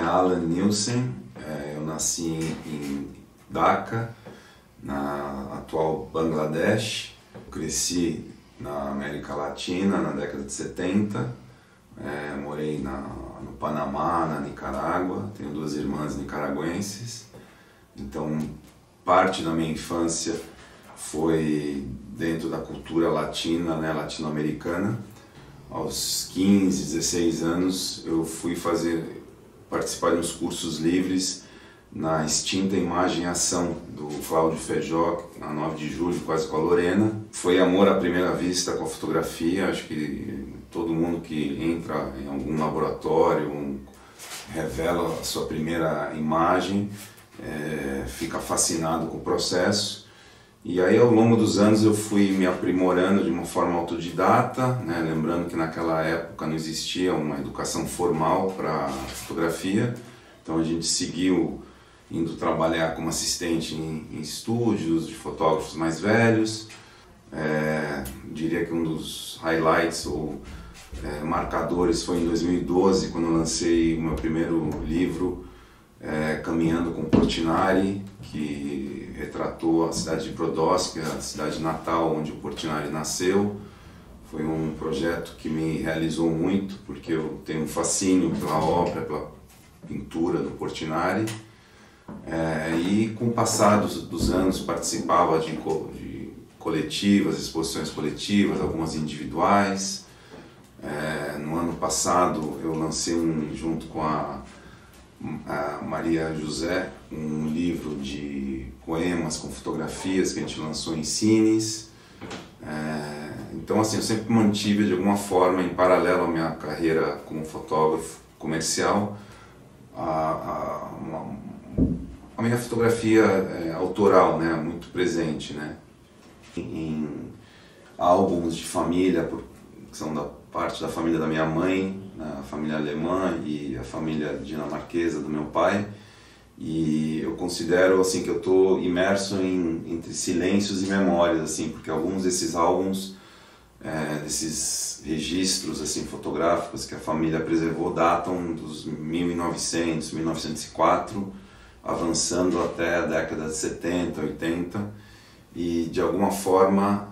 Alan Nielsen, eu nasci em Dhaka, na atual Bangladesh. Cresci na América Latina na década de 70, morei no Panamá, na Nicarágua, tenho duas irmãs nicaragüenses, então parte da minha infância foi dentro da cultura latina, né, latino-americana. Aos 15, 16 anos eu fui participar de uns cursos livres na extinta Imagem e Ação do Cláudio Feijó, na 9 de julho, quase com a Lorena. Foi amor à primeira vista com a fotografia. Acho que todo mundo que entra em algum laboratório, revela a sua primeira imagem, fica fascinado com o processo. E aí, ao longo dos anos, eu fui me aprimorando de uma forma autodidata, né? Lembrando que naquela época não existia uma educação formal para fotografia, então a gente seguiu indo trabalhar como assistente em estúdios de fotógrafos mais velhos. Diria que um dos highlights ou marcadores foi em 2012, quando eu lancei o meu primeiro livro, Caminhando com Portinari, que retratou a cidade de Brodowski, a cidade natal onde o Portinari nasceu. Foi um projeto que me realizou muito, porque eu tenho um fascínio pela obra, pela pintura do Portinari. E com o passar dos anos participava de coletivas, exposições coletivas, algumas individuais. No ano passado eu lancei junto com a Maria José, um livro de poemas com fotografias que a gente lançou em Cines. Então assim, eu sempre mantive de alguma forma, em paralelo à minha carreira como fotógrafo comercial, a minha fotografia autoral, né, muito presente, né, em álbuns de família, que são da parte da família da minha mãe, a família alemã e a família dinamarquesa do meu pai. E eu considero assim que eu estou imerso entre silêncios e memórias, assim, porque alguns desses álbuns, desses registros assim fotográficos que a família preservou datam dos 1900, 1904, avançando até a década de 70, 80. E de alguma forma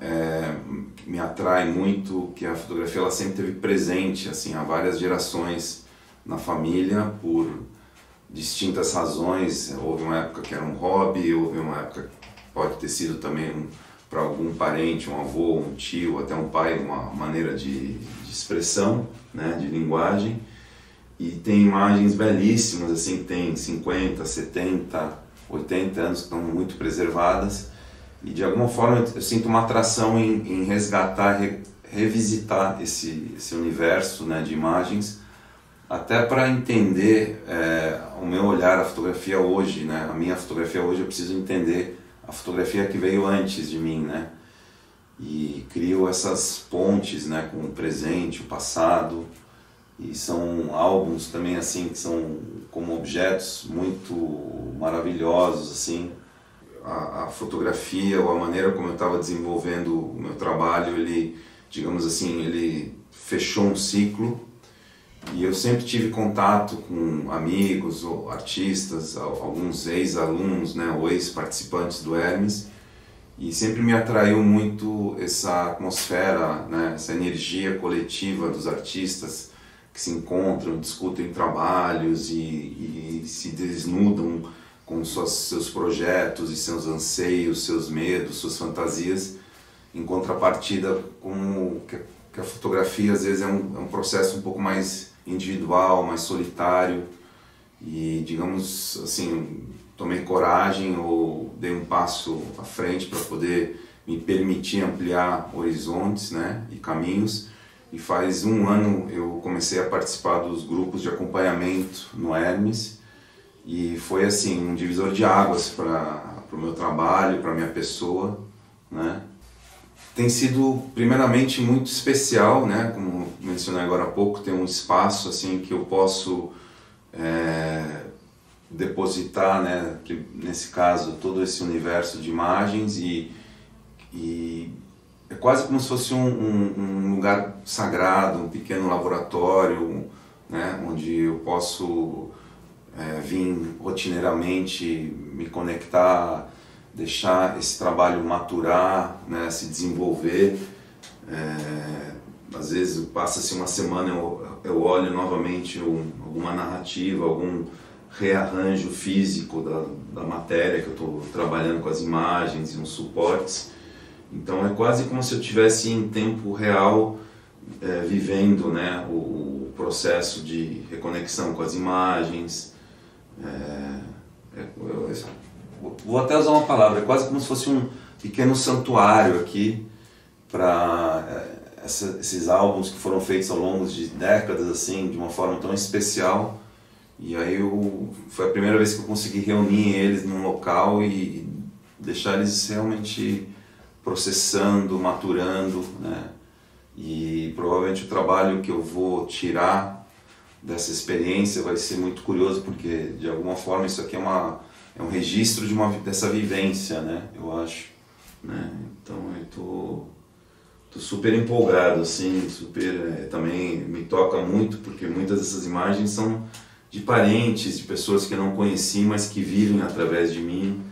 me atrai muito que a fotografia ela sempre esteve presente assim, há várias gerações na família, por distintas razões. Houve uma época que era um hobby, houve uma época que pode ter sido também para algum parente, um avô, um tio, até um pai, uma maneira de expressão, né, de linguagem. E tem imagens belíssimas, assim, que tem 50, 70, 80 anos, que estão muito preservadas. E de alguma forma eu sinto uma atração em resgatar, revisitar esse universo, né, de imagens, até para entender o meu olhar à fotografia hoje, né? A minha fotografia hoje eu preciso entender a fotografia que veio antes de mim, né? E crio essas pontes, né, com o presente, o passado. E são álbuns também assim que são como objetos muito maravilhosos, assim. A fotografia ou a maneira como eu estava desenvolvendo o meu trabalho, ele, digamos assim, ele fechou um ciclo. E eu sempre tive contato com amigos ou artistas, alguns ex-alunos, né, ou ex-participantes do Hermes, e sempre me atraiu muito essa atmosfera, né, essa energia coletiva dos artistas que se encontram, discutem trabalhos e se desnudam com seus projetos e seus anseios, seus medos, suas fantasias, em contrapartida com que a fotografia às vezes é um processo um pouco mais individual, mais solitário. E, digamos assim, tomei coragem ou dei um passo à frente para poder me permitir ampliar horizontes, né, e caminhos. E faz um ano eu comecei a participar dos grupos de acompanhamento no Hermes. E foi assim, um divisor de águas para o meu trabalho, para a minha pessoa, né? Tem sido primeiramente muito especial, né? Como mencionei agora há pouco, tem um espaço assim que eu posso depositar, né? Nesse caso, todo esse universo de imagens e é quase como se fosse um lugar sagrado, um pequeno laboratório, né? Onde eu posso vim rotineiramente me conectar, deixar esse trabalho maturar, né, se desenvolver. Às vezes passa-se uma semana, eu olho novamente alguma narrativa, algum rearranjo físico da matéria que eu estou trabalhando com as imagens e uns suportes. Então é quase como se eu estivesse em tempo real vivendo, né, o processo de reconexão com as imagens. Vou até usar uma palavra, é quase como se fosse um pequeno santuário aqui para esses álbuns que foram feitos ao longo de décadas, assim, de uma forma tão especial. E aí foi a primeira vez que eu consegui reunir eles num local e deixar eles realmente processando, maturando, né? E provavelmente o trabalho que eu vou tirar dessa experiência vai ser muito curioso, porque de alguma forma isso aqui é um registro dessa vivência, né? Eu acho, né? Então eu tô super empolgado, assim, também me toca muito, porque muitas dessas imagens são de parentes, de pessoas que eu não conheci, mas que vivem através de mim.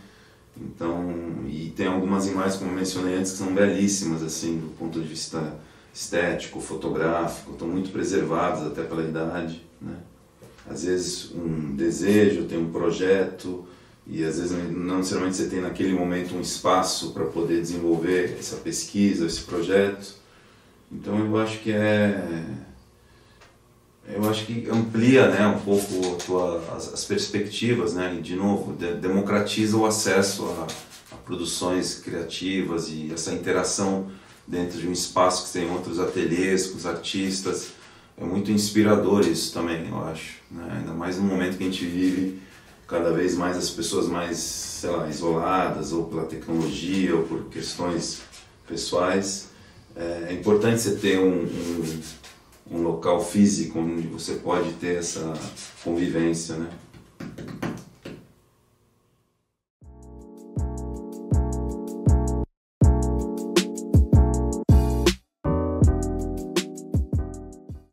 Então, e tem algumas imagens, como eu mencionei antes, que são belíssimas, assim, do ponto de vista estético, fotográfico, estão muito preservadas até pela idade, né? Às vezes um desejo, tem um projeto, e às vezes não necessariamente você tem naquele momento um espaço para poder desenvolver essa pesquisa, esse projeto. Então eu acho que amplia, né, um pouco as perspectivas, né, e de novo democratiza o acesso a produções criativas e essa interação dentro de um espaço que tem outros ateliês com os artistas. É muito inspirador isso também, eu acho, né? Ainda mais no momento que a gente vive, cada vez mais as pessoas mais, sei lá, isoladas, ou pela tecnologia, ou por questões pessoais. É importante você ter um local físico onde você pode ter essa convivência, né?